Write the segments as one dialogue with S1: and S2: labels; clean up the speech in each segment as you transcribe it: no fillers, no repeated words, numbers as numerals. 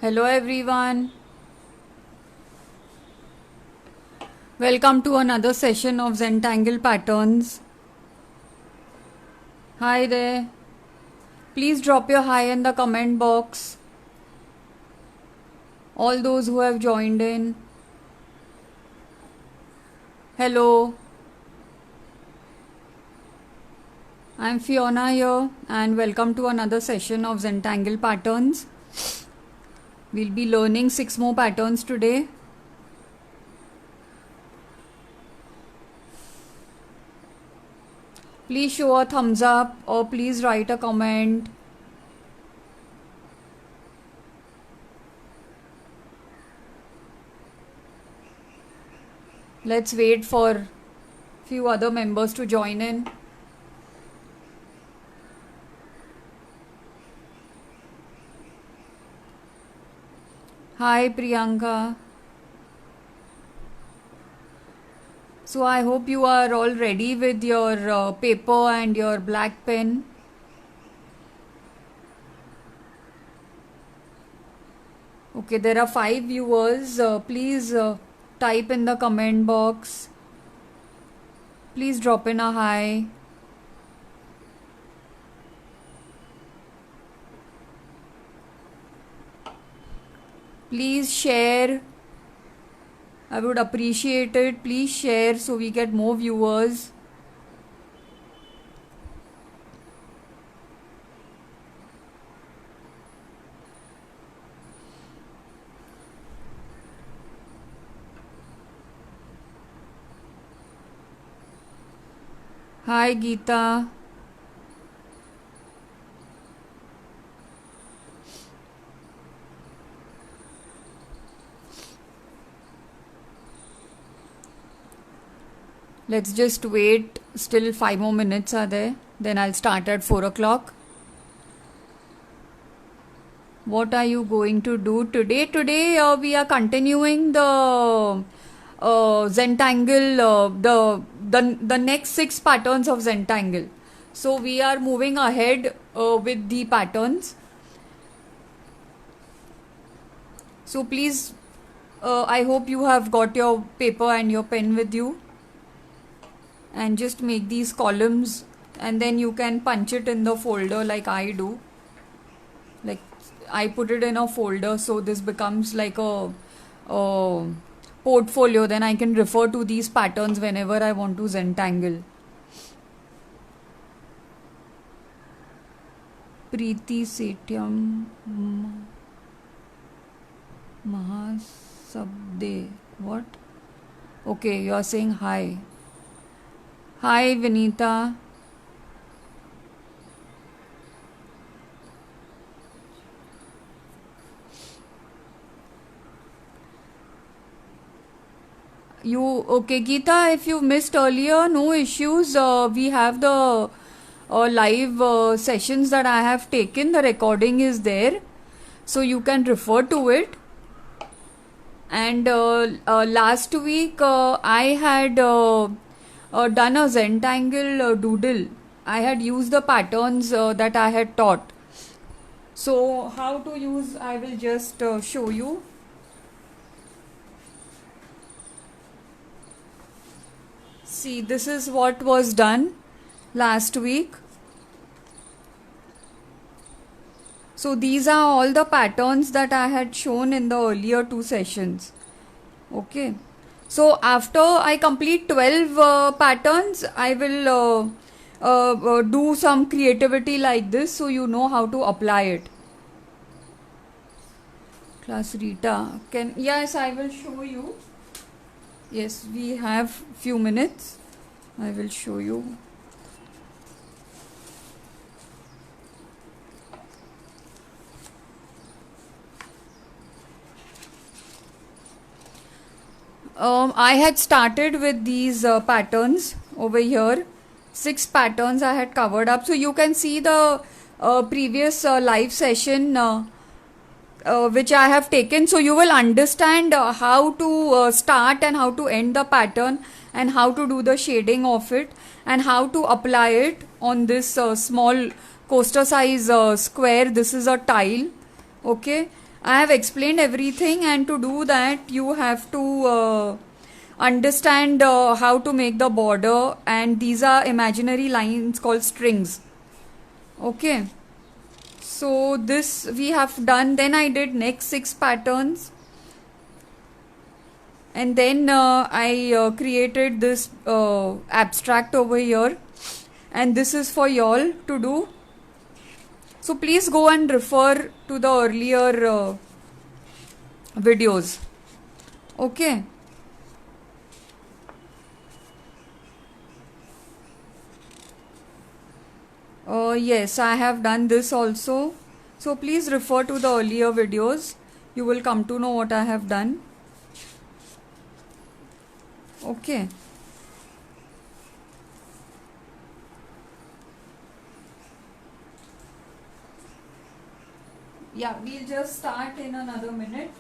S1: Hello everyone. Welcome to another session of Zentangle patterns. Hi there. Please drop your hi in the comment box. All those who have joined in. Hello. I'm Fiona here and welcome to another session of Zentangle patterns. We'll be learning 6 more patterns today. Please show a thumbs up or please write a comment. Let's wait for few other members to join in. Hi Priyanka. So I hope you are all ready with your paper and your black pen. Okay, there are 5 viewers. Please type in the comment box. Please drop in a hi. Please share. I would appreciate it. Please share so we get more viewers. Hi Geeta. Let's just wait. Still 5 more minutes are there. Then I'll start at 4 o'clock. What are you going to do today? Today we are continuing the Zentangle, the next 6 patterns of Zentangle. So we are moving ahead with the patterns. So please, I hope you have got your paper and your pen with you. And just make these columns and then you can punch it in the folder like I do. Like I put it in a folder so this becomes like a portfolio. Then I can refer to these patterns whenever I want to Zentangle. Preeti Setyam Mahasabde. What? Okay, you are saying hi. Hi Vinita. You okay Geeta, if you missed earlier, no issues. We have the live sessions that I have taken. The recording is there, so you can refer to it. And last week I had done a Zentangle doodle. I had used the patterns that I had taught. So how to use, I will just show you. See, this is what was done last week. So these are all the patterns that I had shown in the earlier 2 sessions. Okay. So after I complete 12 patterns, I will do some creativity like this so you know how to apply it. Class Rita, yes, I will show you. Yes, we have few minutes. I will show you. I had started with these patterns over here. 6 patterns I had covered up. So you can see the previous live session which I have taken. So you will understand how to start and how to end the pattern and how to do the shading of it and how to apply it on this small coaster size square. This is a tile. Okay. I have explained everything, and to do that you have to understand how to make the border, and these are imaginary lines called strings. Okay, so this we have done. Then I did next 6 patterns, and then I created this abstract over here, and this is for y'all to do. So please go and refer to the earlier videos. Okay. Yes, I have done this also. So please refer to the earlier videos. You will come to know what I have done. Okay. Yeah, we'll just start in another minute.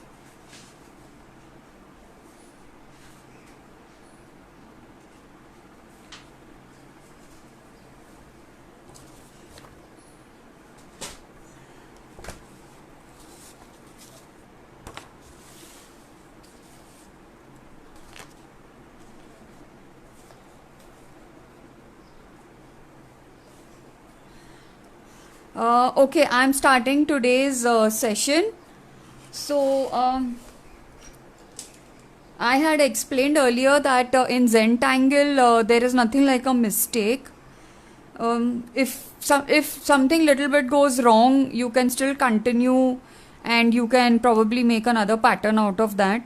S1: Okay, I'm starting today's session. So, I had explained earlier that in Zentangle there is nothing like a mistake. If something little bit goes wrong, you can still continue, and you can probably make another pattern out of that.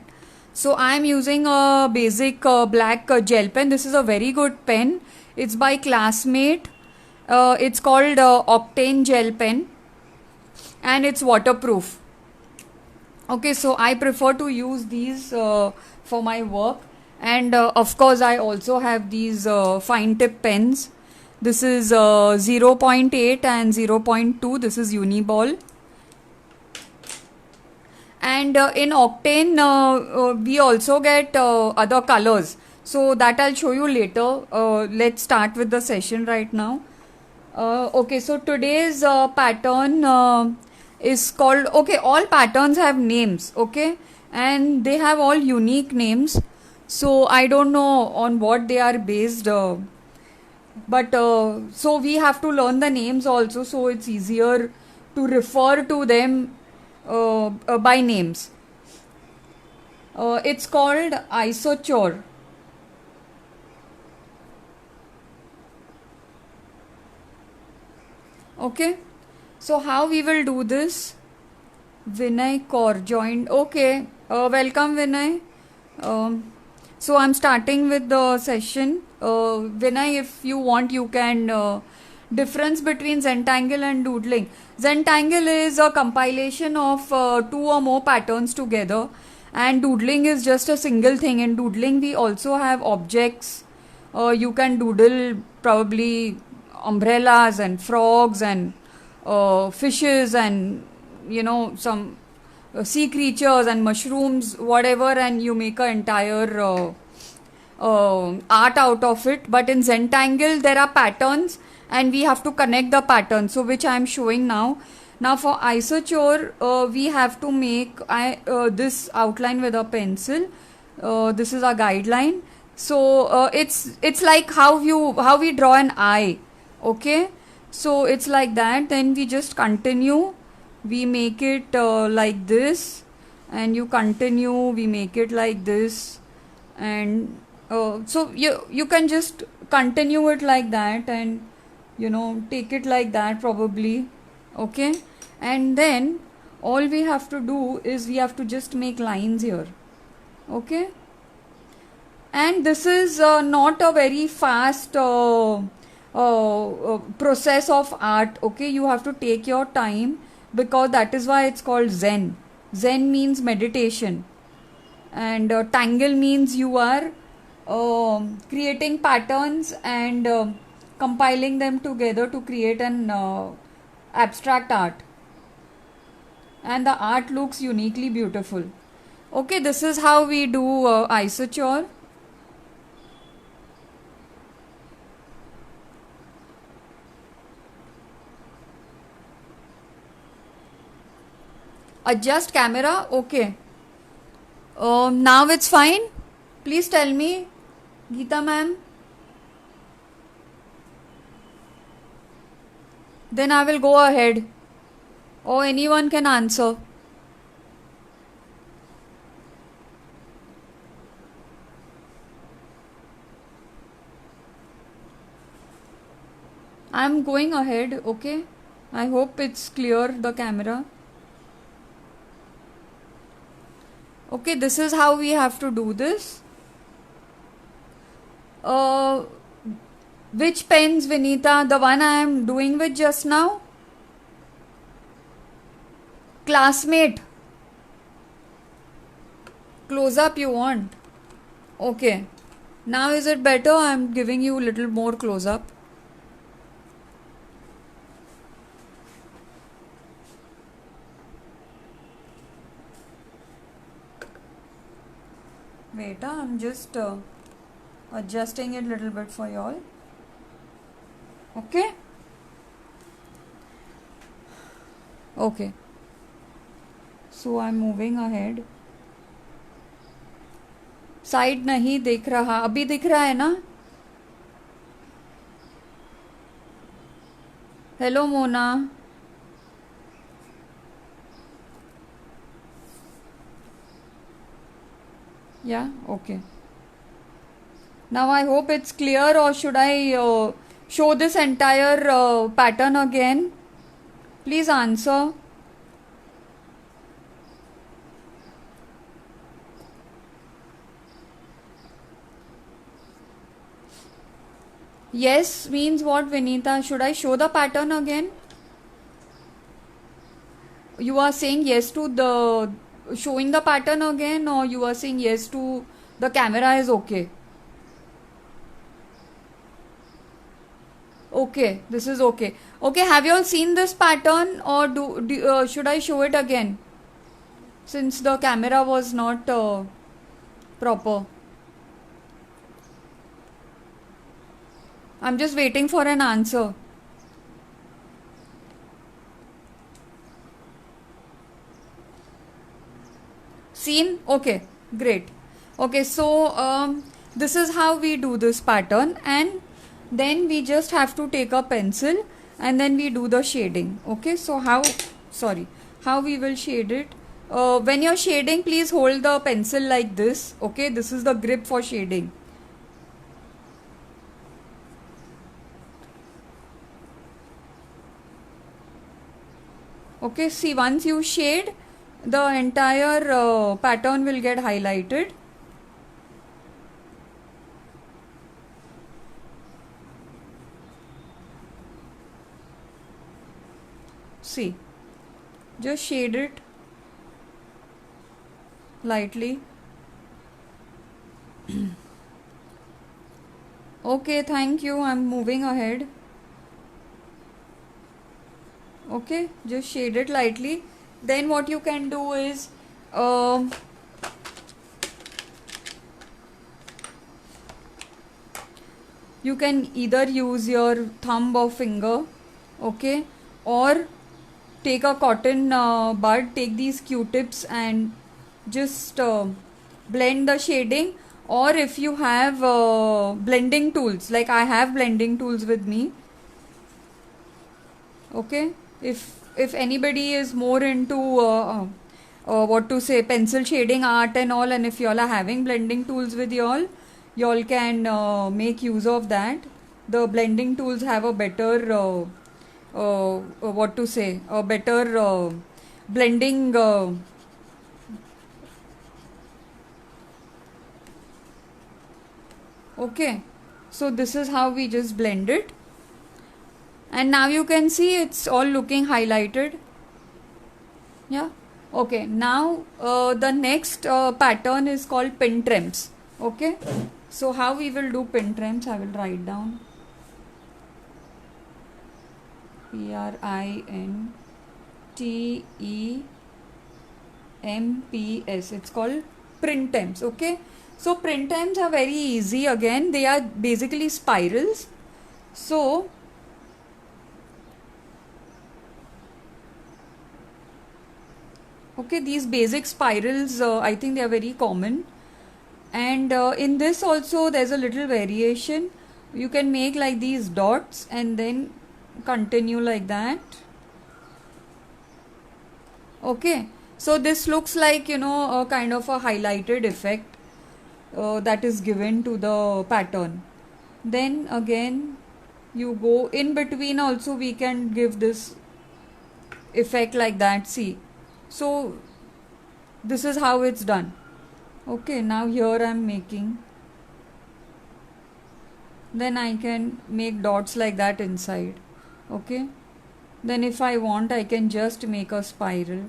S1: So I am using a basic black gel pen. This is a very good pen. It's by Classmate. It's called Octane gel pen, and it's waterproof. Okay, so I prefer to use these for my work, and of course I also have these fine tip pens. This is 0.8 and 0.2. This is Uniball. And in Octane we also get other colors, so that I'll show you later. Let's start with the session right now. Okay, so today's pattern is called, okay, all patterns have names, okay, and they have all unique names. So I don't know on what they are based, but so we have to learn the names also, so it's easier to refer to them by names. It's called Isochore. Okay, so how we will do this? Vinay Kaur joined. Okay, welcome Vinay. So I'm starting with the session. Vinay, if you want, you can difference between Zentangle and doodling. Zentangle is a compilation of 2 or more patterns together, and doodling is just a single thing. In doodling, we also have objects. You can doodle probably umbrellas and frogs and fishes and some sea creatures and mushrooms, whatever, and you make an entire art out of it. But in Zentangle there are patterns, and we have to connect the patterns, so which I am showing now. Now for Isochore, we have to make this outline with a pencil. This is a guideline. So it's like how we draw an eye. Okay, so it's like that. Then we just continue. We make it like this, and you continue. We make it like this, and so you can just continue it like that, and take it like that probably. Okay, and then all we have to do is we have to just make lines here. Okay, and this is not a very fast process of art. Okay, you have to take your time, because that is why it's called Zen. Zen means meditation, and tangle means you are creating patterns and compiling them together to create an abstract art, and the art looks uniquely beautiful. Okay, this is how we do Isochore. Adjust camera. Okay. Now it's fine. Please tell me, Geeta ma'am. Then I will go ahead. Or anyone can answer. I'm going ahead. Okay. I hope it's clear, the camera. Okay, this is how we have to do this. Which pens, Vinita? The one I am doing with just now? Classmate. Close up you want? Okay. Now is it better? I am giving you a little more close up. Wait, I'm just adjusting it a little bit for y'all. Okay? Okay. So I'm moving ahead. Side नहीं दिख रहा, अभी दिख रहा है ना? Hello Mona. Yeah, okay. Now I hope it's clear, or should I show this entire pattern again? Please answer. Yes means what, Vinita? Should I show the pattern again? You are saying yes to the showing the pattern again, or you are saying yes to the camera is okay? Okay, this is okay. Okay, have you all seen this pattern, or should I show it again? Since the camera was not proper. I'm just waiting for an answer. Seen? Okay, great. Okay, so this is how we do this pattern, and then we just have to take a pencil and then we do the shading. Okay, so how we will shade it? When you're shading, please hold the pencil like this. Okay, this is the grip for shading. Okay, see, once you shade, the entire pattern will get highlighted. See, just shade it lightly. Okay, thank you. I'm moving ahead. Okay, just shade it lightly. Then what you can do is you can either use your thumb or finger, okay, or take a cotton bud, take these q-tips and just blend the shading. Or if you have blending tools, like I have blending tools with me, okay, if anybody is more into what to say, pencil shading art and all, and if y'all are having blending tools with y'all can make use of that. The blending tools have a better what to say, a better blending okay, so this is how we just blend it, and now you can see it's all looking highlighted. Yeah, okay. Now the next pattern is called pin trims. Okay, so how we will do pin trims, I will write down. PRINTEMPS. It's called printems. Okay, so printems are very easy. Again, they are basically spirals. So Okay, these basic spirals, I think they are very common. And in this also there's a little variation. You can make like these dots and then continue like that. Okay, so this looks like, you know, a kind of a highlighted effect that is given to the pattern. Then again you go in between, also we can give this effect like that. See, so this is how it's done. Okay, now here I'm making, then I can make dots like that inside. Okay, then if I want, I can just make a spiral,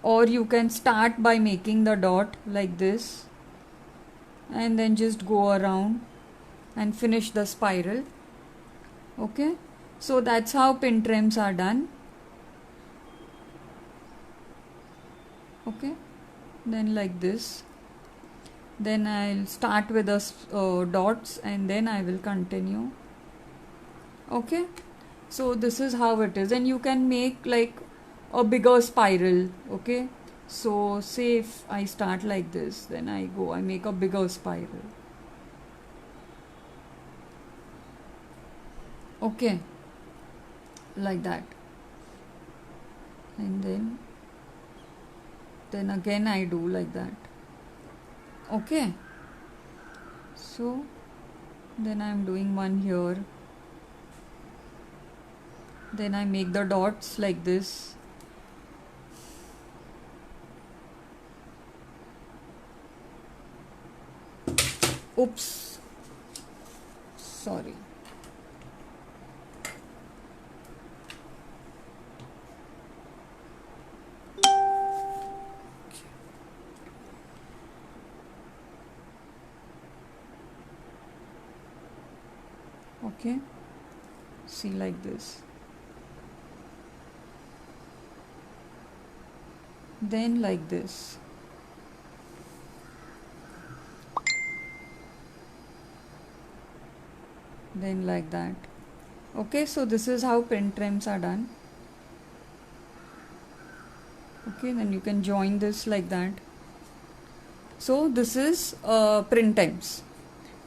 S1: or you can start by making the dot like this and then just go around and finish the spiral. Okay, so that's how pin trims are done. Okay, then like this, then I'll start with the dots and then I will continue. Okay, so this is how it is, and you can make like a bigger spiral. Okay, so say if I start like this, then I make a bigger spiral. Okay, like that, and then again I do like that. Okay, so then I'm doing one here, then I make the dots like this. Oops, sorry. Okay, see, like this, then like this. Then like that. Okay, so this is how pin trims are done. Okay, then you can join this like that. So this is print times.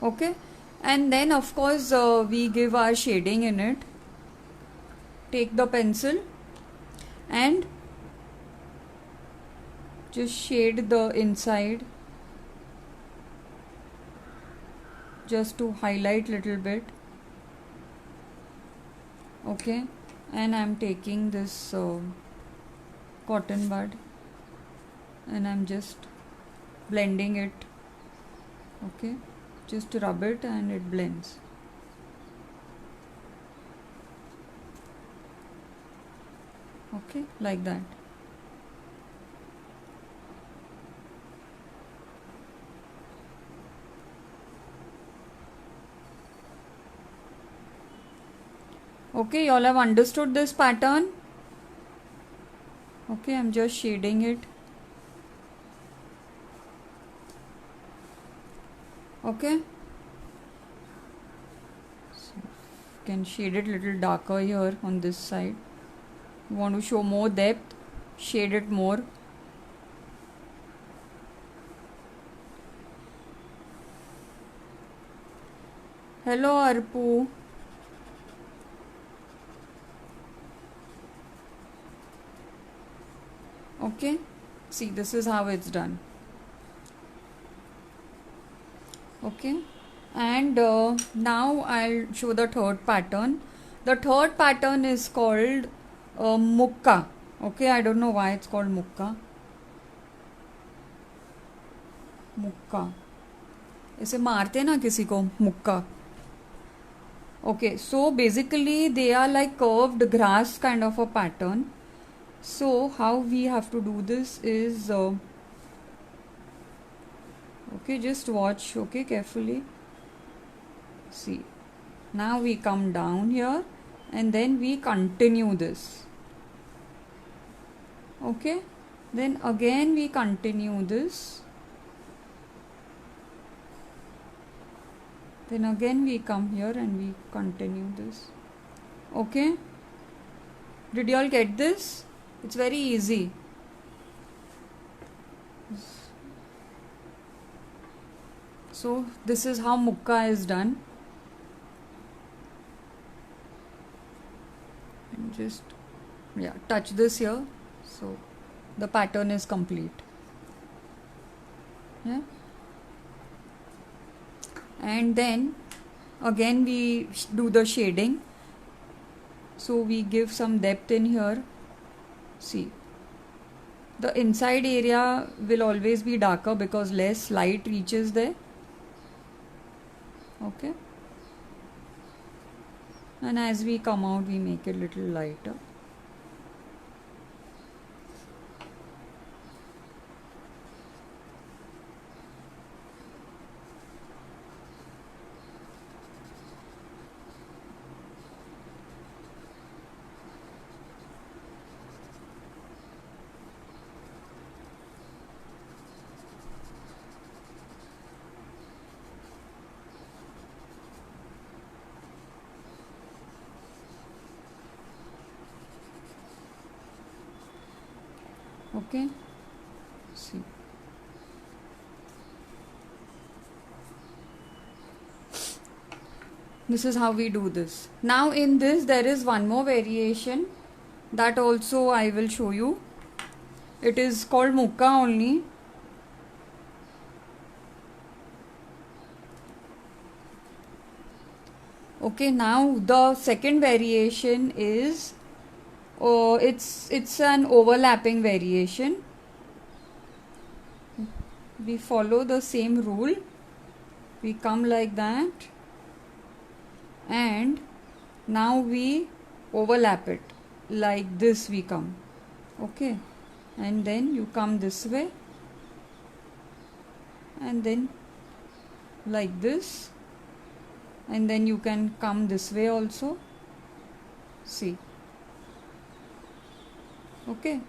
S1: Okay, and then of course we give our shading in it. Take the pencil and just shade the inside, just to highlight little bit. Okay, and I'm taking this cotton bud and I'm just blending it. Okay, just rub it and it blends. Okay, like that. Okay, you all have understood this pattern. Okay, I'm just shading it. Okay, so you can shade it little darker here on this side. You want to show more depth, shade it more. Hello Arpu. Okay, see, this is how it's done. Okay, and now I'll show the third pattern. The third pattern is called mukka. Okay, I don't know why it's called mukka. मुक्का, ऐसे मारते ना किसी को, मुक्का. Okay, so basically they are like curved grass kind of a pattern. So how we have to do this is okay, just watch, okay, carefully. See, now we come down here and then we continue this. Okay, then again we continue this. Then again we come here and we continue this. Okay, did you all get this? It's very easy. So this is how mukka is done. And just touch this here, so the pattern is complete. Yeah. And then again we do the shading, so we give some depth in here. See, the inside area will always be darker because less light reaches there. Okay, and as we come out we make it little lighter. Okay, see, this is how we do this. Now in this there is one more variation that also I will show you. It is called mukka only. Okay, now the second variation is it's an overlapping variation. We follow the same rule. We come like that, and now we overlap it like this. We come, okay, and then you come this way, and then like this, and then you can come this way also. See, okay,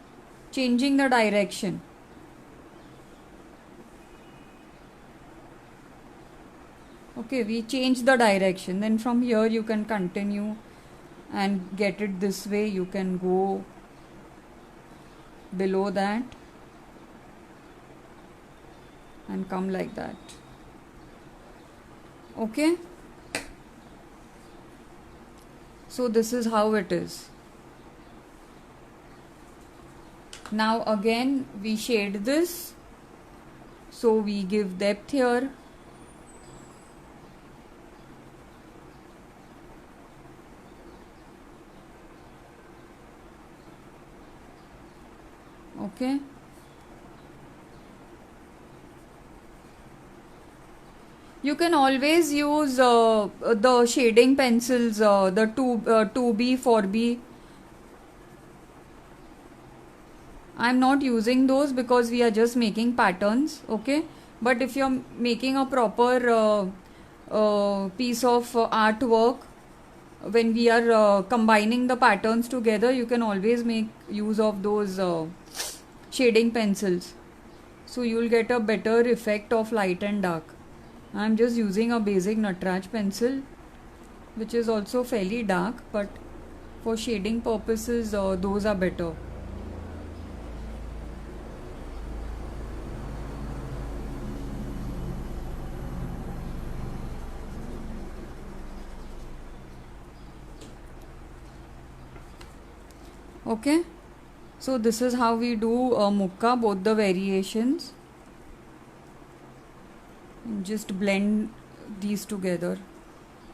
S1: changing the direction. Okay, we change the direction, then from here you can continue and get it this way. You can go below that and come like that. Okay, so this is how it is. Now again we shade this, so we give depth here. Okay, you can always use the shading pencils, the 2B 4B. I'm not using those because we are just making patterns. Okay, but if you're making a proper piece of artwork, when we are combining the patterns together, you can always make use of those shading pencils, so you will get a better effect of light and dark. I'm just using a basic Nataraj pencil, which is also fairly dark, but for shading purposes those are better. Okay, so this is how we do mukka, both the variations. Just blend these together.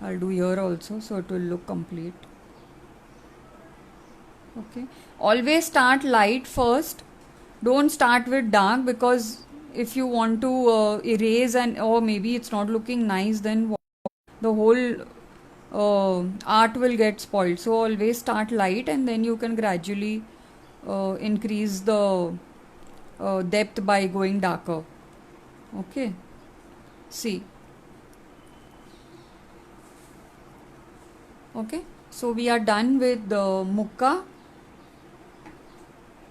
S1: I'll do here also, so it will look complete. Okay, always start light first. Don't start with dark, because if you want to erase and or maybe it's not looking nice, then the whole art will get spoiled. So always start light, and then you can gradually increase the depth by going darker. Okay, see. Okay, so we are done with the mukka.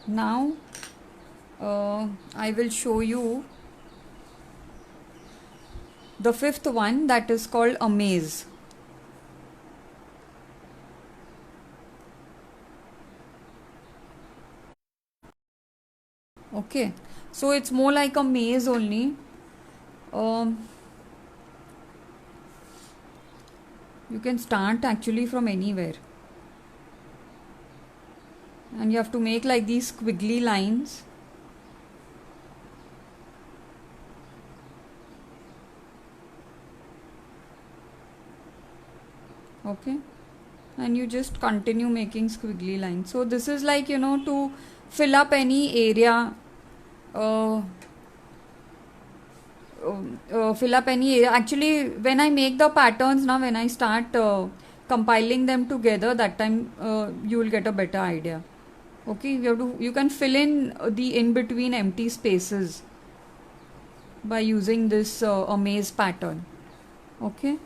S1: Now I will show you the fifth one, that is called a maze. Okay, so it's more like a maze only. You can start actually from anywhere, and you have to make like these squiggly lines. Okay, and you just continue making squiggly lines. So this is like, you know, to fill up any area, uh, fill up any area. Actually, when I make the patterns now, when I start compiling them together, that time you will get a better idea. Okay, you can fill in the in between empty spaces by using this amaze pattern. Okay,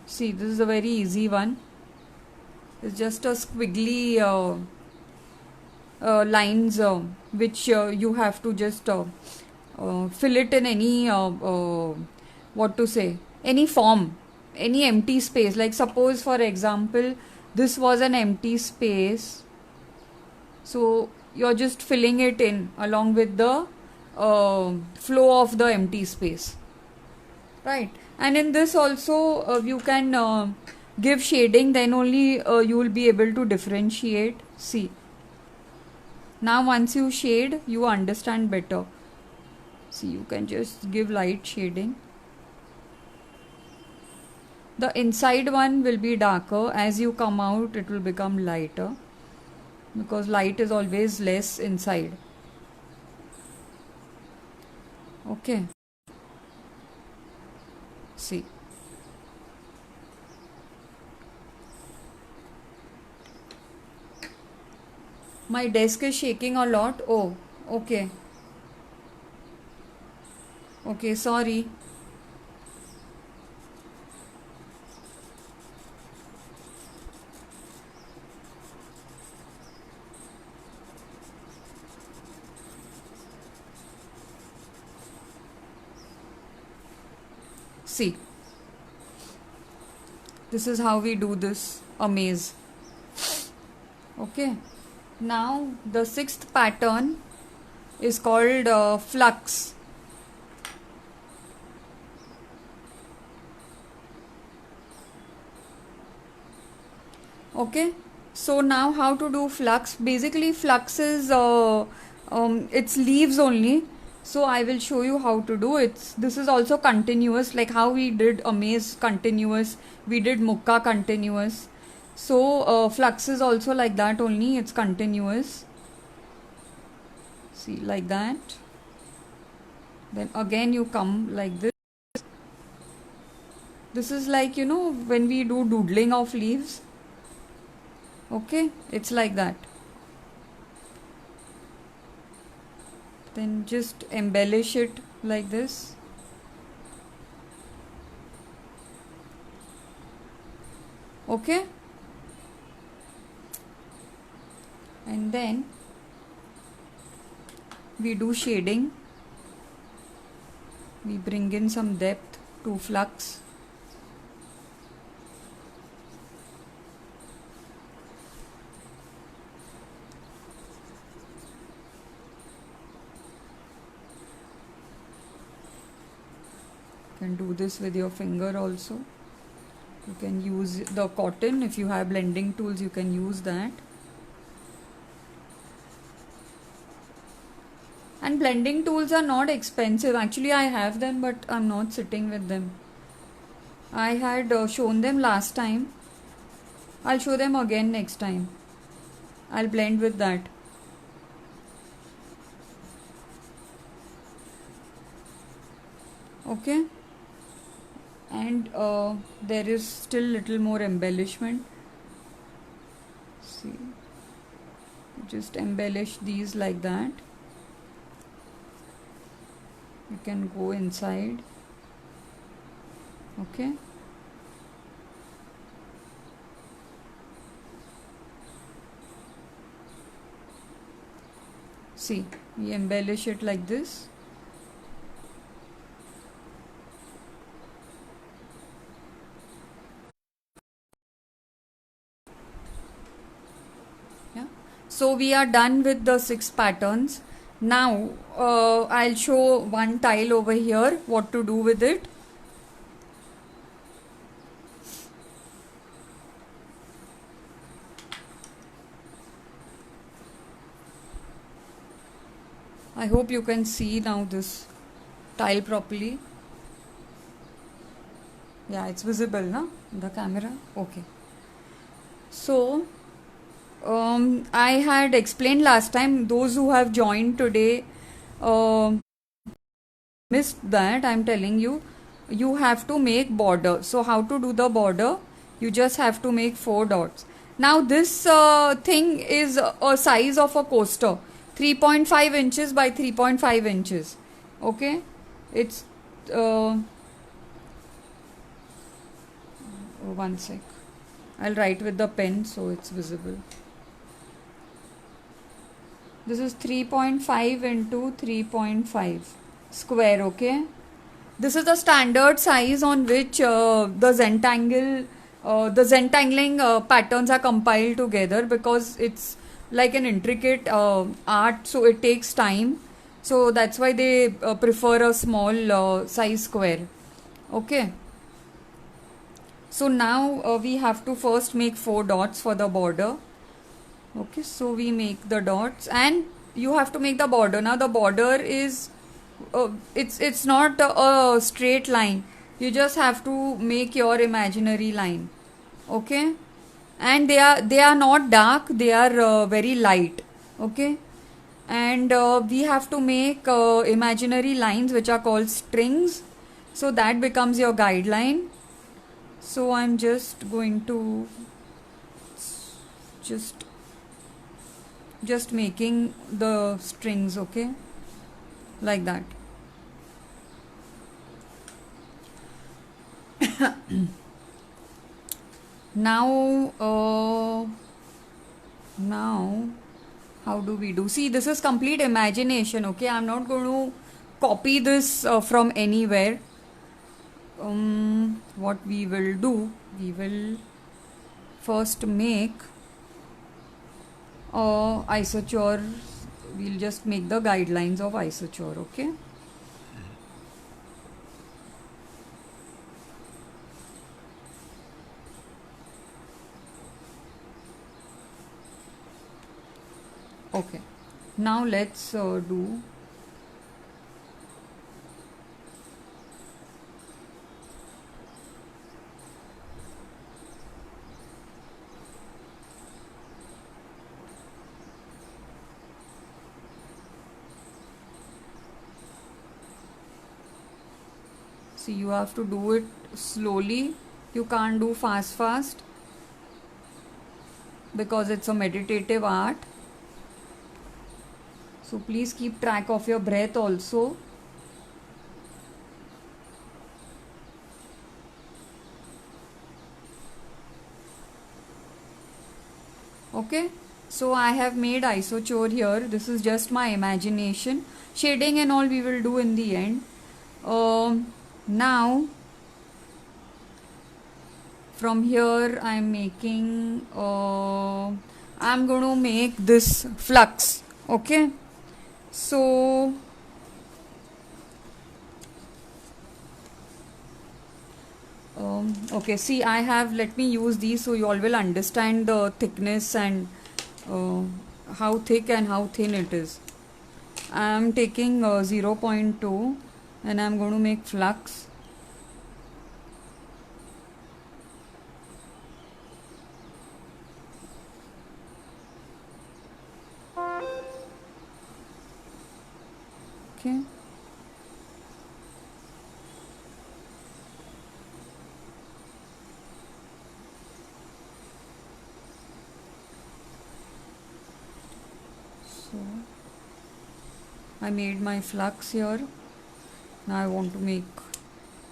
S1: see, this is a very easy one. It's just a squiggly lines which you have to just fill it in any what to say, any form, any empty space. Like suppose for example this was an empty space, so you're just filling it in along with the flow of the empty space, right? And in this also you can give shading, then only you will be able to differentiate. See, now once you shade, you understand better. See, you can just give light shading. The inside one will be darker. As you come out, it will become lighter, because light is always less inside. Okay, see, my desk is shaking a lot. Oh, okay, okay, sorry. See, this is how we do this amaze. Okay, now the sixth pattern is called flux. Okay, so now how to do flux? Basically flux is it's leaves only, so I will show you how to do it. This is also continuous, like how we did amaze continuous, we did mukka continuous. So flux is also like that only, it's continuous. See, like that. Then again you come like this. This is like, you know, when we do doodling of leaves. Okay, it's like that. Then just embellish it like this. Okay, and then we do shading. We bring in some depth to flux. You can do this with your finger also. You can use the cotton. If you have blending tools, you can use that. And blending tools are not expensive. Actually, I have them, but I'm not sitting with them. I had shown them last time. I'll show them again next time. I'll blend with that. Okay, and there is still little more embellishment. See, just embellish these like that. You can go inside. Okay, see, we embellish it like this. So we are done with the 6 patterns. Now I'll show one tile over here, what to do with it. I hope you can see now this tile properly. Yeah, it's visible, na? The camera. Okay. So, I had explained last time. Those who have joined today missed that. I'm telling you, you have to make border. So, how to do the border? You just have to make 4 dots. Now, this thing is a size of a coaster, 3.5 inches by 3.5 inches. Okay, it's one sec. I'll write with the pen so it's visible. This is 3.5 into 3.5 square. Okay, this is the standard size on which the Zentangling patterns are compiled together, because it's like an intricate art, so it takes time. So that's why they prefer a small size square. Okay. So now we have to first make 4 dots for the border. Okay, so we make the dots, and you have to make the border. Now the border is it's not a straight line. You just have to make your imaginary line. Okay, and they are not dark. They are very light. Okay, and we have to make imaginary lines which are called strings. So that becomes your guideline. So I'm just going to just making the strings, okay, like that. Now how do we do? See, this is complete imagination. Okay, I'm not going to copy this from anywhere. What we will do, we will first make isochore. We'll just make the guidelines of isochore. Okay, okay, now let's do see, you have to do it slowly. You can't do fast because it's a meditative art. So please keep track of your breath also. Okay, so I have made isochore here. This is just my imagination. Shading and all we will do in the end. Now from here I'm making I'm going to make this flux. Okay, so okay, see, I have, let me use these so you all will understand the thickness and how thick and how thin it is. I am taking 0.2 and I am going to make flux. Okay. So I made my flux here. Now I want to make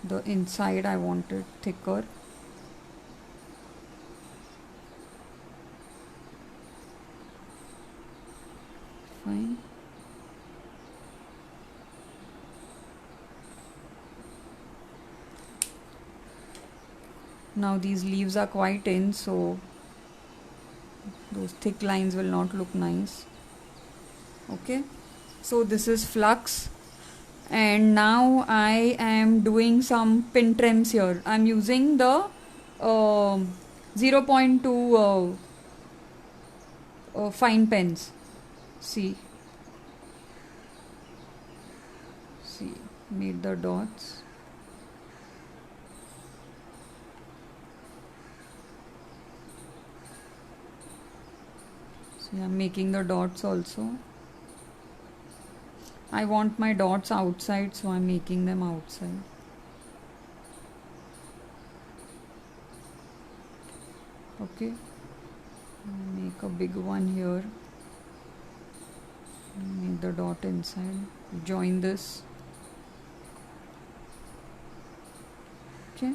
S1: the inside, I want it thicker. Fine. Now these leaves are quite in, so those thick lines will not look nice. Okay, so this is flux, and now I am doing some pin trims here. I'm using the 0.2 fine pens. See, See, made the dots. See, I'm making the dots also. I want my dots outside, so I'm making them outside. Okay, make a big one here. Make the dot inside. Join this. Okay,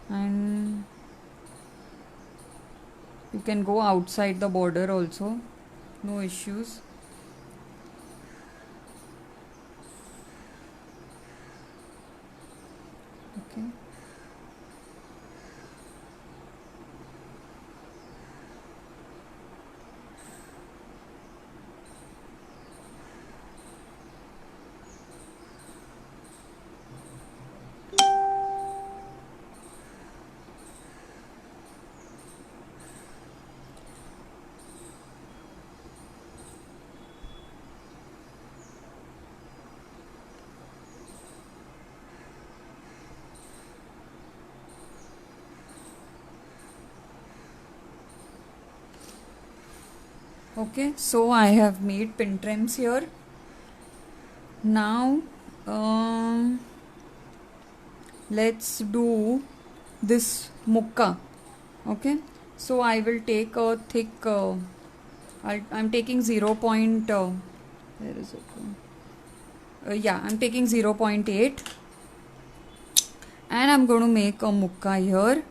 S1: and you can go outside the border also, no issues. Okay. Okay, so I have made pin trims here. Now let's do this mukka. Okay, so I will take a thick I'm taking 0. Where is it? Yeah, I'm taking 0.8 and I'm going to make a mukka here.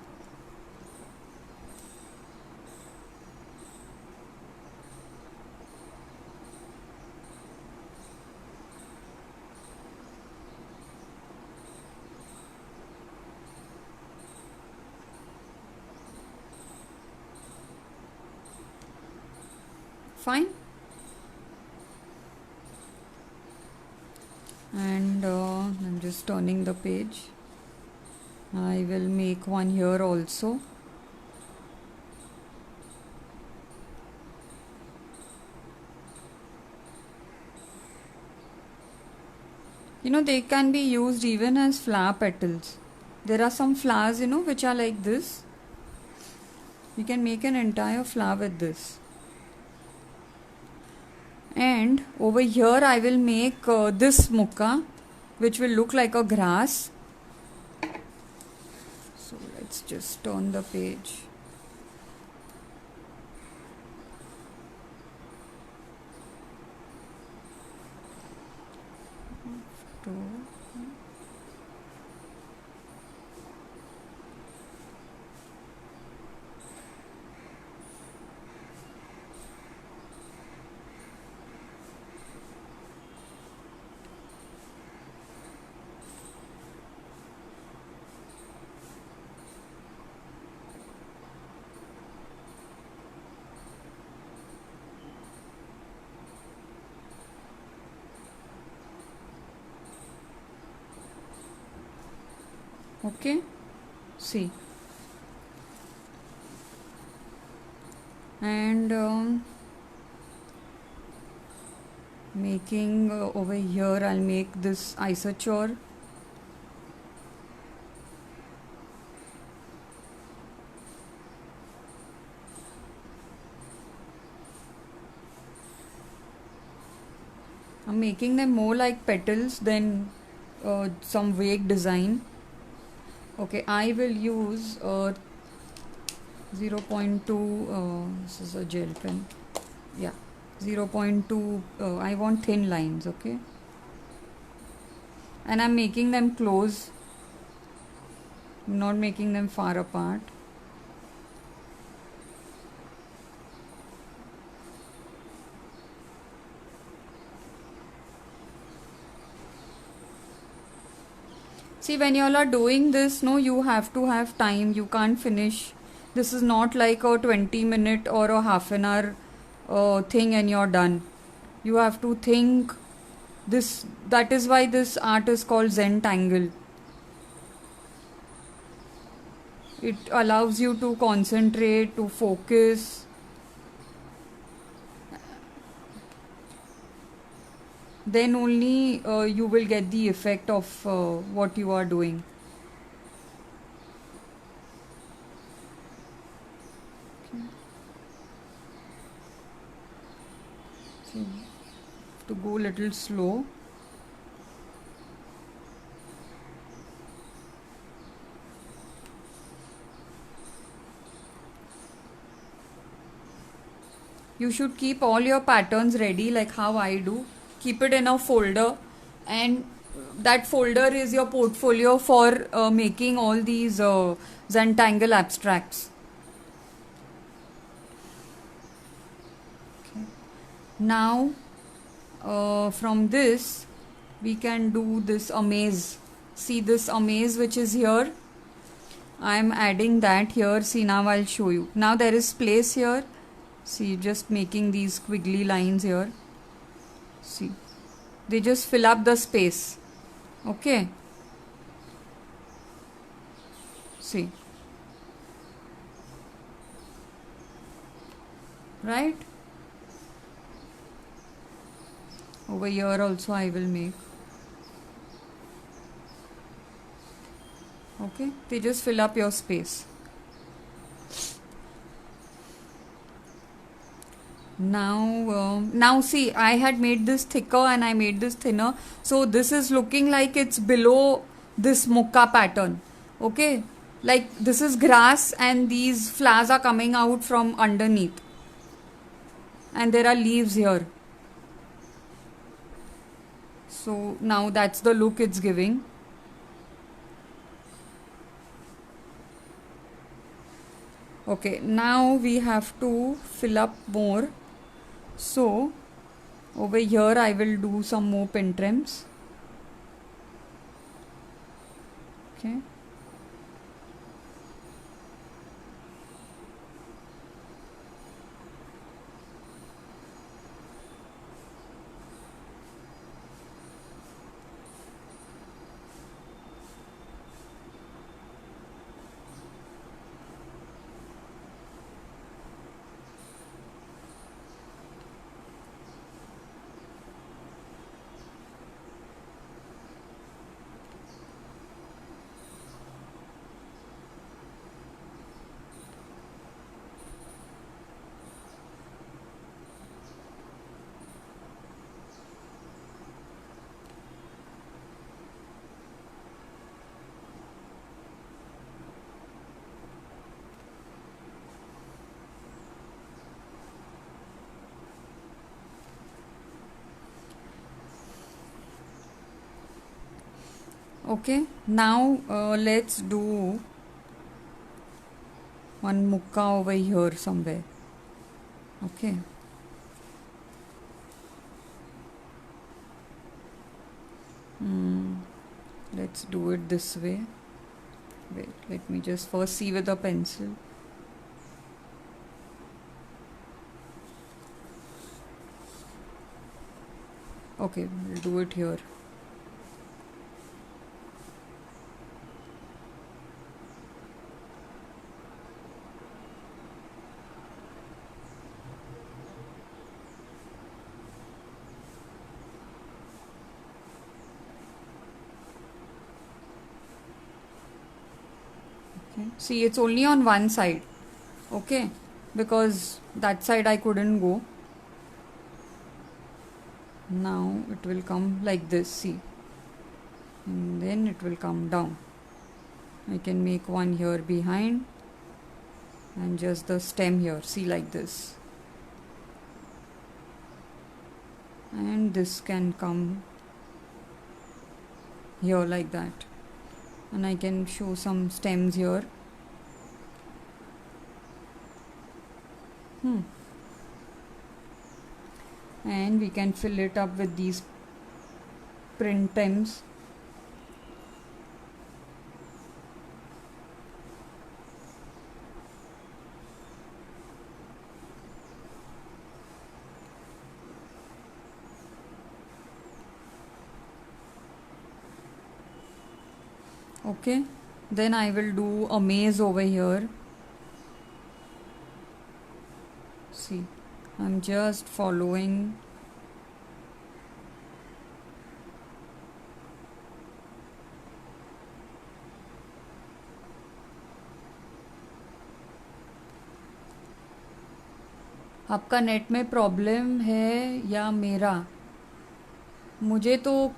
S1: Fine. And I'm just turning the page. I will make one here also. You know, they can be used even as flower petals. There are some flowers, you know, which are like this. You can make an entire flower with this. And over here I will make this mukka, which will look like a grass. So let's just turn the page. Okay, see, and making over here I'll make this isochore. I'm making them more like petals than some vague design. Okay, I will use 0.2, this is a gel pen, yeah, 0.2, I want thin lines, okay, and I'm making them close, I'm not making them far apart. See, when you all are doing this, no, you have to have time. You can't finish. This is not like a 20-minute or a half an hour thing and you're done. You have to think this. That is why this art is called Zentangle. It allows you to concentrate, to focus. then only you will get the effect of what you are doing. Okay. So you have to go a little slow. You should keep all your patterns ready, like how I do. Keep it in a folder, and that folder is your portfolio for making all these Zentangle abstracts. Okay. Now, from this, we can do this amaze. See this amaze which is here? I am adding that here. See, now I'll show you. Now there is place here. See, just making these squiggly lines here. See, they just fill up the space. Okay. See. Right? Over here also I will make. Okay. They just fill up your space. Now see, I had made this thicker and I made this thinner, so this is looking like it's below this mocha pattern. Okay, like this is grass and these flowers are coming out from underneath, and there are leaves here. So now that's the look it's giving. Okay, now we have to fill up more. So over here I will do some more pin trims. Okay. Okay, now let's do one mukka over here somewhere. Okay. Let's do it this way. Wait, let me just first see with a pencil. Okay, we'll do it here. Okay. See, it's only on one side. Okay, because that side I couldn't go. Now it will come like this, see, and then it will come down. I can make one here behind and just the stem here, see, like this, and this can come here like that, and I can show some stems here. And we can fill it up with these print stems. Okay, then I will do a maze over here. See, I'm just following आपका net में problem है या मेरा? मुझे तो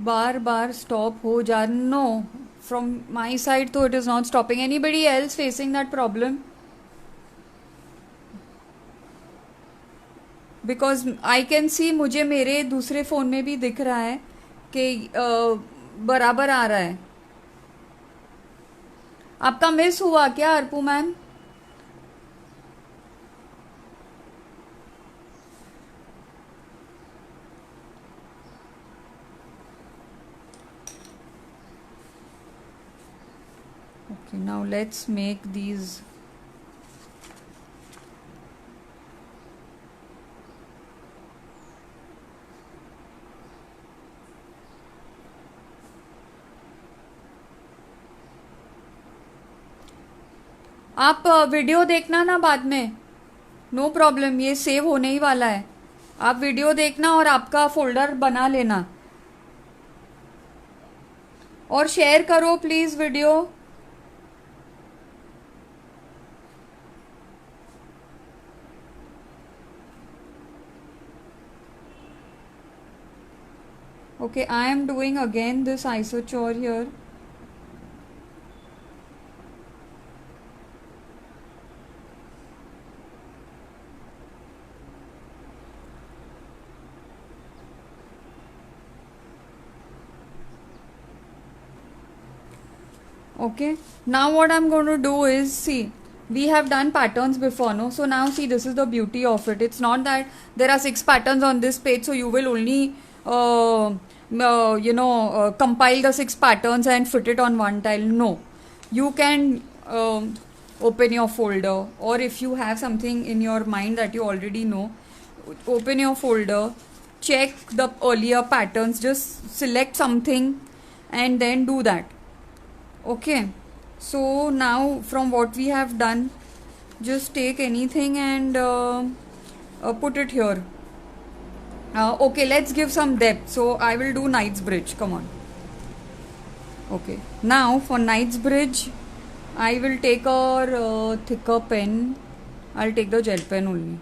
S1: बार बार stop हो जा, no, from my side तो it is not stopping. Anybody else facing that problem? Because I can see, मुझे मेरे दूसरे फ़ोन में भी दिख रहा है कि बराबर आ रहा है. आपका मिस हुआ क्या Arpu ma'am? Okay, now let's make these. आप वीडियो देखना ना बाद में, नो प्रॉब्लम, ये सेव होने ही वाला है. आप वीडियो देखना और आपका फोल्डर बना लेना और शेयर करो please video. Okay, I am doing again this isochore here. Okay, now what I'm going to do is, see, we have done patterns before, no? So now see, this is the beauty of it. It's not that there are 6 patterns on this page, so you will only compile the 6 patterns and fit it on one tile. No, you can open your folder, or if you have something in your mind that you already know, open your folder, check the earlier patterns, just select something and then do that. Okay, so now from what we have done, just take anything and put it here. Okay, let's give some depth. So I will do Knightsbridge. Come on. Okay, now for Knightsbridge, I will take a thicker pen. I'll take the gel pen only.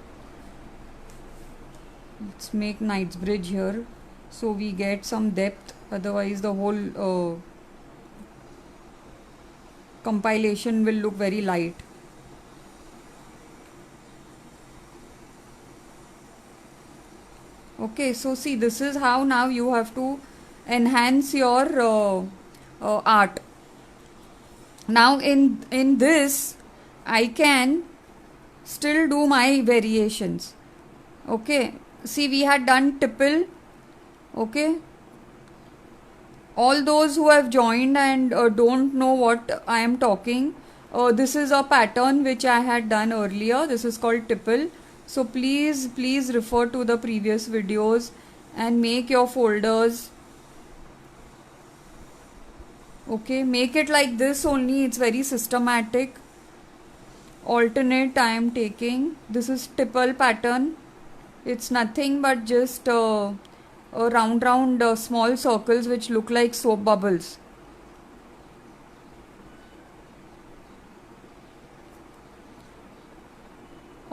S1: Let's make Knightsbridge here so we get some depth. Otherwise, the whole compilation will look very light. Okay, so see, this is how now you have to enhance your art. Now in this I can still do my variations. Okay, see, we had done tipple. Okay, all those who have joined and don't know what I am talking, this is a pattern which I had done earlier. This is called tipple. So please refer to the previous videos and make your folders. Okay, make it like this only. It's very systematic. Alternate I am taking. This is tipple pattern. It's nothing but just round small circles which look like soap bubbles.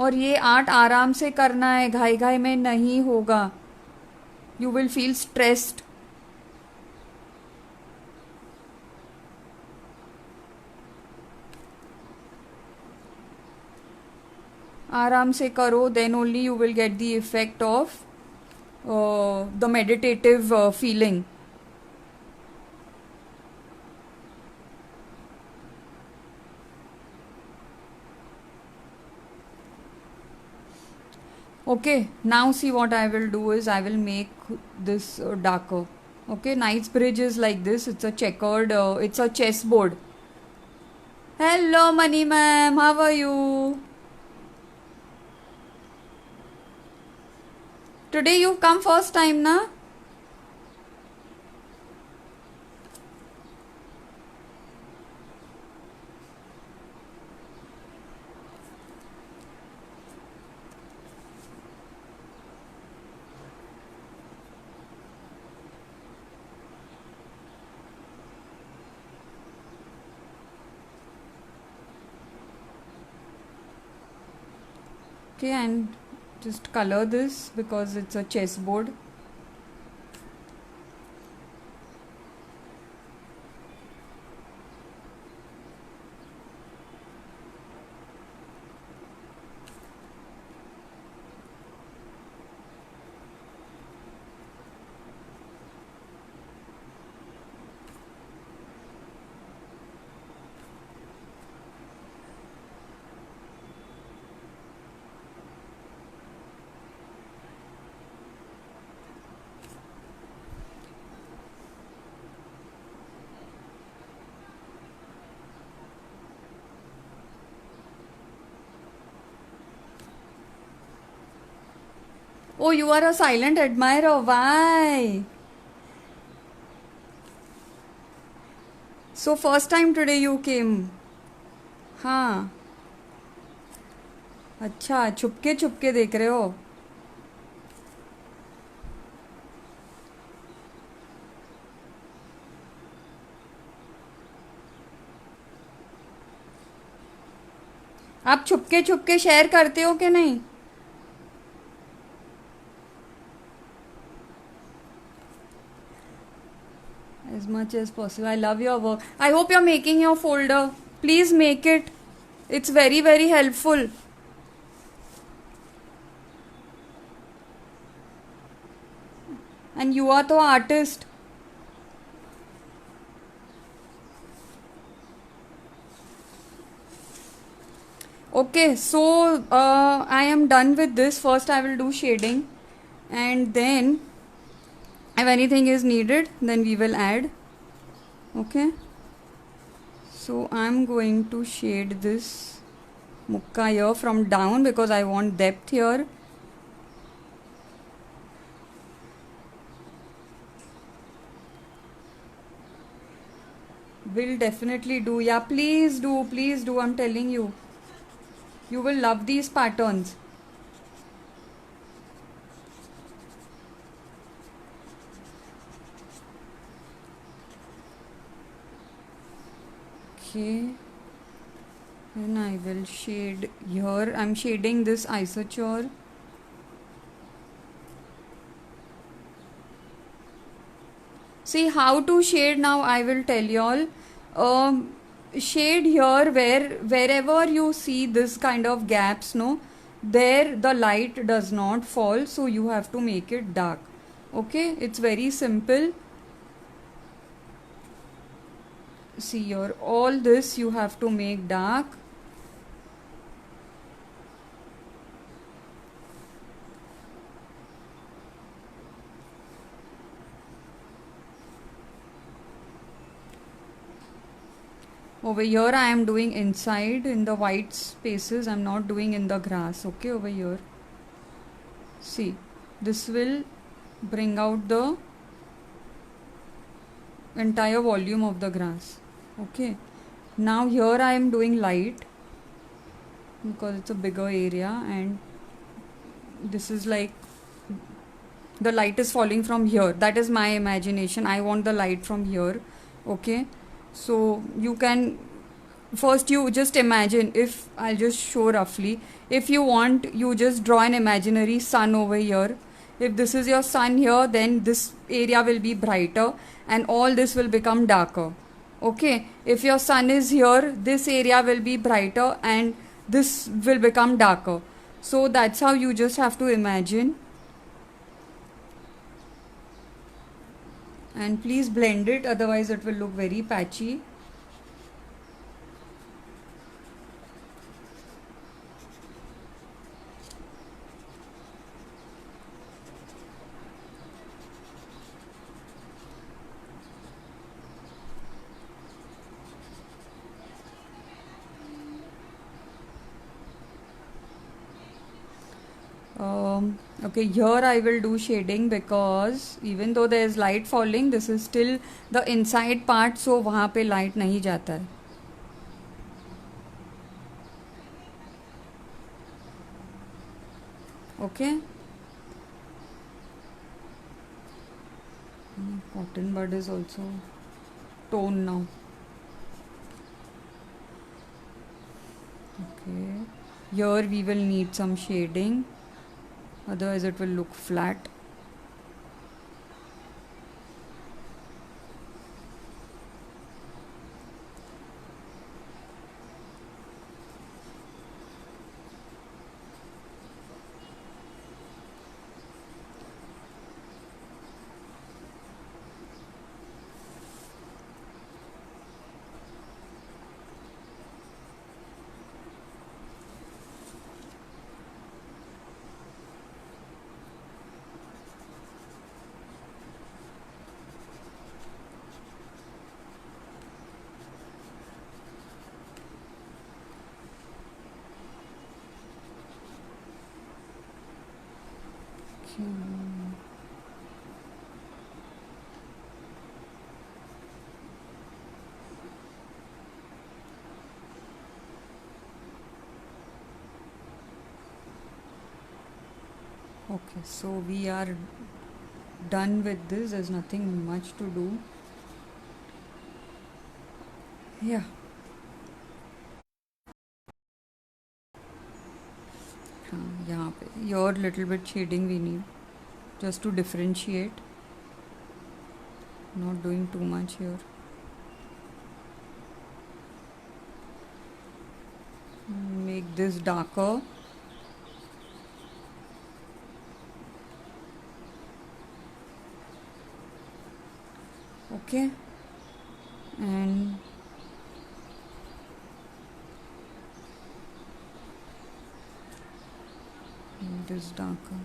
S1: और ये art आराम से करना है, घाई घाई में नहीं होगा. You will feel stressed. आराम से करो, then only you will get the effect of the meditative feeling. Okay, now see, what I will do is I will make this darker. Okay, Knightsbridge is like this. It's a checkered, it's a chessboard. Hello Mani ma'am, how are you? Today you come first time, na? Okay, and just color this because it's a chessboard. Oh, you are a silent admirer. Why? So first time today you came. हाँ. अच्छा, छुपके छुपके देख रहे हो. आप छुपके छुपके शेयर करते हो कि नहीं? As much as possible. I love your work. I hope you're making your folder. Please make it. It's very, very helpful. And you are the artist. Okay, so I am done with this. First, I will do shading, and then if anything is needed, then we will add. Okay, so I'm going to shade this mukka here from down because I want depth here. Will definitely do. Yeah, please do. Please do. I'm telling you. You will love these patterns. Okay. Then I will shade here. I'm shading this isochore. See how to shade now. I will tell y'all. Shade here wherever you see this kind of gaps, no, there the light does not fall, so you have to make it dark. Okay, it's very simple. See here, all this you have to make dark. Over here I am doing inside in the white spaces. I'm not doing in the grass. Okay, over here. See, this will bring out the entire volume of the grass. Okay, now here I am doing light because it's a bigger area, and this is like the light is falling from here. That is my imagination. I want the light from here. Okay, so you can first you just imagine, if I'll just show roughly, if you want, you just draw an imaginary sun over here. If this is your sun here, then this area will be brighter and all this will become darker. Okay, if your sun is here, this area will be brighter and this will become darker. So that's how you just have to imagine. And please blend it, otherwise it will look very patchy. Okay, here I will do shading because even though there is light falling, this is still the inside part, so वहाँ पे light नहीं जाता है. Okay. Cotton bud is also toned now. Okay. Here we will need some shading, otherwise it will look flat. Okay, so we are done with this. There's nothing much to do. Yeah. यहाँ पे your little bit shading we need just to differentiate. Not doing too much here. Make this darker. Okay, and it is darker.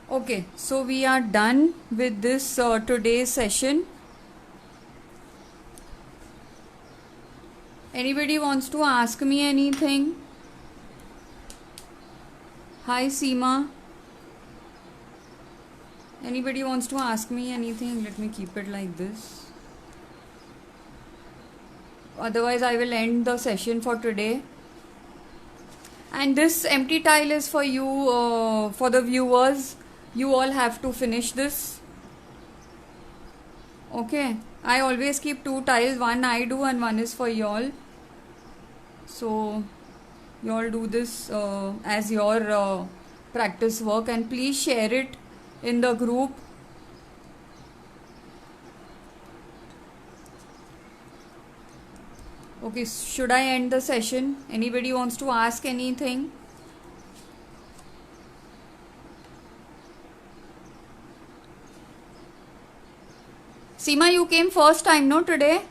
S1: Okay, so we are done with this today's session. Anybody wants to ask me anything? Hi Seema. Anybody wants to ask me anything? Let me keep it like this. Otherwise, I will end the session for today. And this empty tile is for you, for the viewers. You all have to finish this. Okay. I always keep 2 tiles. One I do and one is for y'all. So, y'all do this as your practice work, and please share it in the group. Okay, should I end the session? Anybody wants to ask anything? Seema, you came first time, no, today?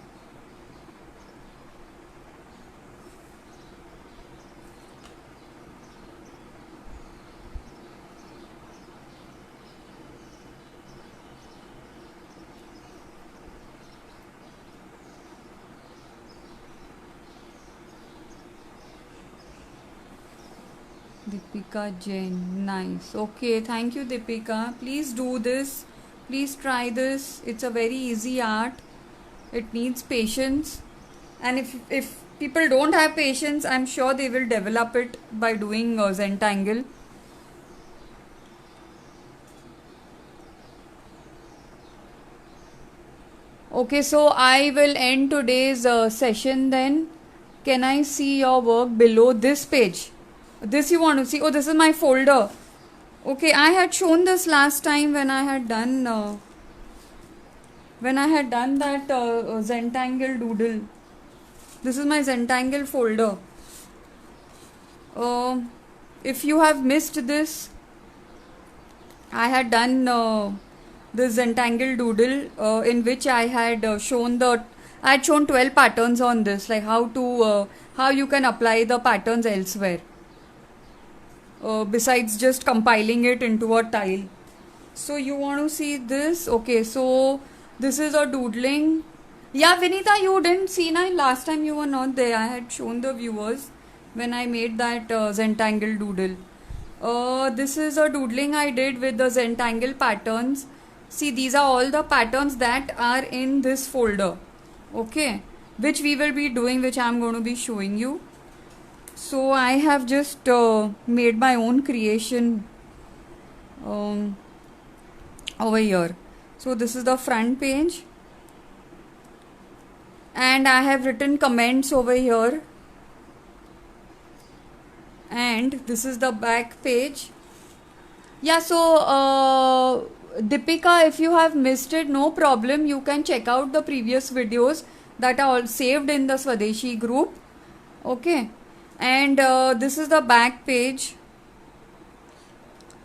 S1: Deepika Jain, nice. Okay, thank you, Deepika. Please do this. Please try this. It's a very easy art. It needs patience. And if people don't have patience, I'm sure they will develop it by doing Zentangle. Okay, so I will end today's session then. Can I see your work below this page? This you want to see? Oh, this is my folder. Okay, I had shown this last time when I had done that Zentangle doodle. This is my Zentangle folder. If you have missed this, I had done this Zentangle doodle in which I had shown 12 patterns on this, like how you can apply the patterns elsewhere. Besides just compiling it into a tile. So you want to see this? Okay, so this is a doodling. Yeah, Vinita, you didn't see na, last time you were not there. I had shown the viewers when I made that Zentangle doodle. This is a doodling I did with the Zentangle patterns. See, these are all the patterns that are in this folder. Okay, which we will be doing, which I'm going to be showing you. So I have just made my own creation over here. So this is the front page, and I have written comments over here, and this is the back page. Yeah, so Deepika, if you have missed it, no problem, you can check out the previous videos that are all saved in the Swadeshi group. Okay, and this is the back page.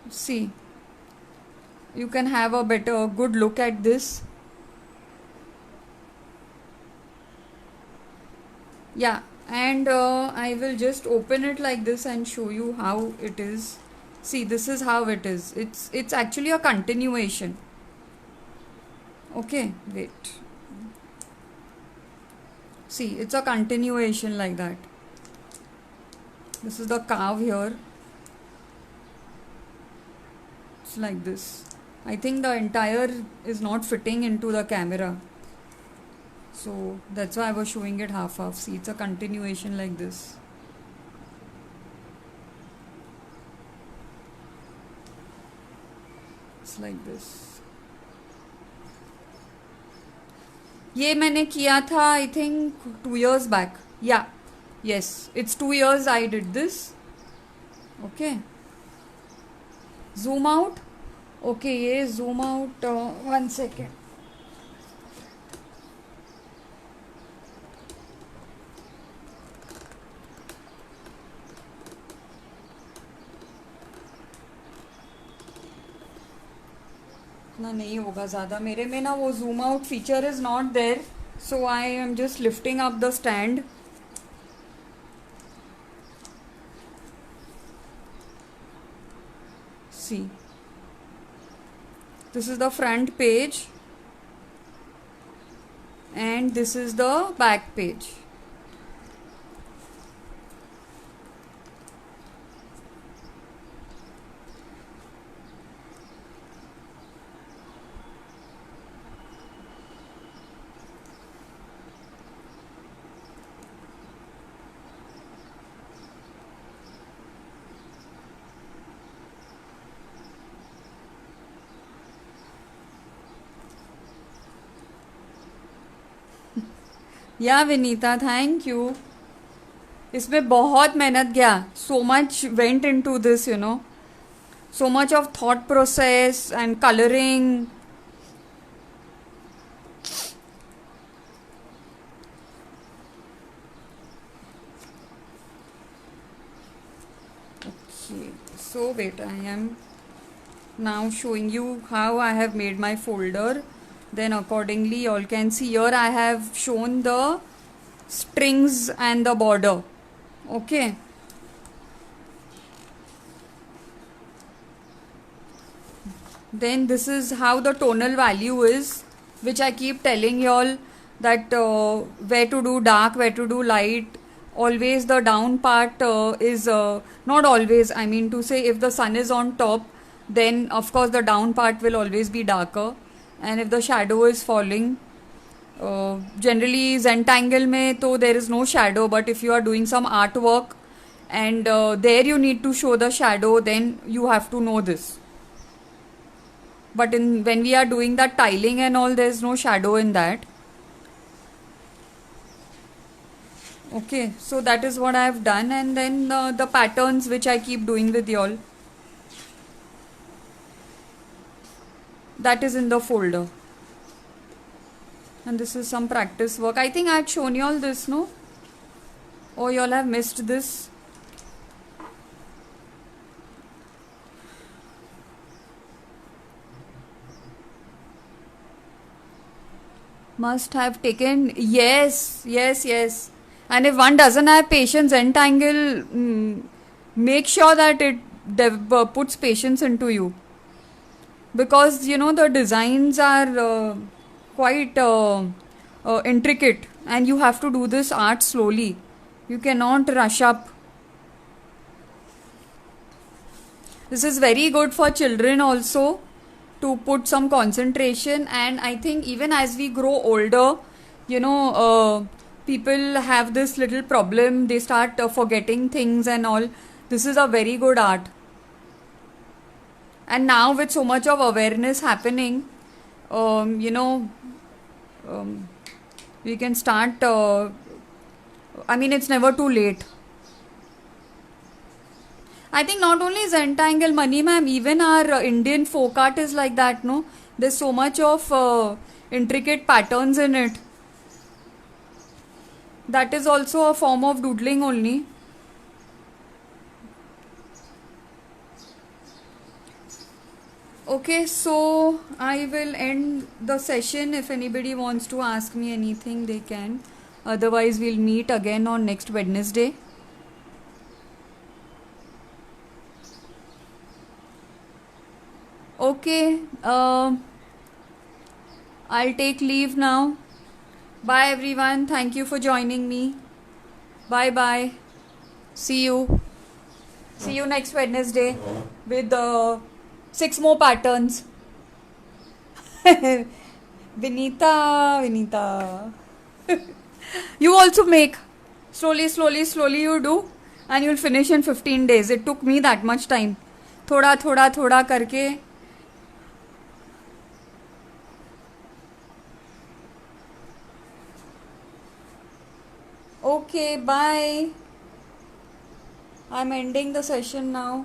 S1: See, you can have a good look at this. Yeah, and I will just open it like this and show you how it is. See, this is how it is. It's actually a continuation. Okay, wait. See, it's a continuation like that. This is the curve here. It's like this. I think the entire is not fitting into the camera. So that's why I was showing it half. See, it's a continuation like this. It's like this. ये मैंने किया था I think 2 years back. Yeah, yes, it's 2 years I did this. Okay. Zoom out. Okay, ये zoom out. 1 second. इतना नहीं होगा ज़्यादा मेरे में ना, वो zoom out feature is not there, so I am just lifting up the stand. See, this is the front page and this is the back page. या विनीता, थैंक यू. इसमें बहुत मेहनत गया. So much went into this, you know, so much of thought process and coloring. Okay, so wait, I am now showing you how I have made my folder. Then accordingly you all can see here I have shown the strings and the border. Okay, then this is how the tonal value is, which I keep telling you all that where to do dark, where to do light. Always the down part is not always, I mean to say, if the sun is on top, then of course the down part will always be darker, and if the shadow is falling, generally Zentangle mein to there is no shadow, but if you are doing some artwork and there you need to show the shadow, then you have to know this. But when we are doing that tiling and all, there is no shadow in that. Okay, so that is what I have done, and then the patterns which I keep doing with y'all, that is in the folder. And this is some practice work. I think I had shown you all this, no? Or you all have missed this. Must have taken, yes. And if one doesn't have patience, Zentangle, make sure that it puts patience into you, because you know the designs are quite intricate, and you have to do this art slowly. You cannot rush up. This is very good for children also, to put some concentration. And I think even as we grow older, you know, people have this little problem, they start forgetting things and all. This is a very good art. And now with so much of awareness happening, you know, um, we can start, I mean, it's never too late. I think not only Zentangle, Money Ma'am, even our Indian folk art is like that, no? There's so much of intricate patterns in it. That is also a form of doodling only. Okay, so I will end the session. If anybody wants to ask me anything, they can. Otherwise, we'll meet again on next Wednesday. Okay, I'll take leave now. Bye everyone. Thank you for joining me. Bye bye. See you. See you next Wednesday with 6 more patterns. Vinita. You also make. Slowly you do. And you'll finish in 15 days. It took me that much time. थोड़ा करके. Okay, bye. I'm ending the session now.